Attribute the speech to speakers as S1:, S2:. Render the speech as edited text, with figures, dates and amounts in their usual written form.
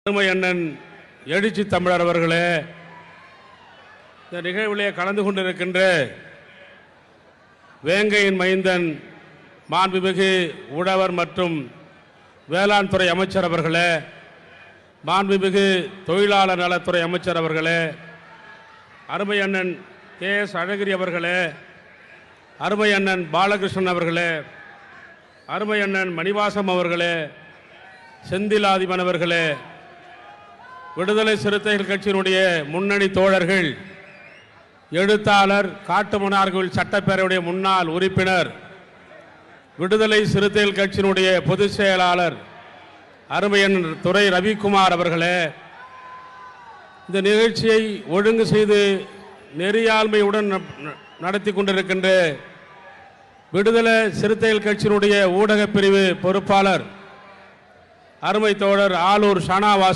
S1: அருமை அண்ணன் எழுச்சி தமிழர் அவர்களே, இந்த நிகழ்விலே கலந்து கொண்டிருக்கின்ற வேங்கையின் மைந்தன் மாண்புமிகு உழவர் மற்றும் வேளாண் துறை அமைச்சர் அவர்களே, மாண்புமிகு தொழிலாளர் நலத்துறை அமைச்சர் அவர்களே, அருமை அண்ணன் KS அழகிரி அவர்களே, அருமை அண்ணன் பாலகிருஷ்ணன் அவர்களே, அருமை அண்ணன் மணிவாசம் அவர்களே, செந்திலாதிபன் அவர்களே, விடுதலை சிறுத்தைகள் கட்சியினுடைய முன்னணி தோழர்கள், எழுத்தாளர், காட்டுமன்னார்கோவில் சட்டப்பேரவையுடைய முன்னாள் உறுப்பினர், விடுதலை சிறுத்தைகள் கட்சியினுடைய பொதுச் செயலாளர் அருமையன் துரை ரவிக்குமார் அவர்களே, இந்த நிகழ்ச்சியை ஒழுங்கு செய்து நெறியாண்மையுடன் நடத்தி கொண்டிருக்கின்ற விடுதலை சிறுத்தைகள் கட்சியினுடைய ஊடகப் பிரிவு பொறுப்பாளர் அருமை தோழர் ஆலூர் ஷானாவாஸ்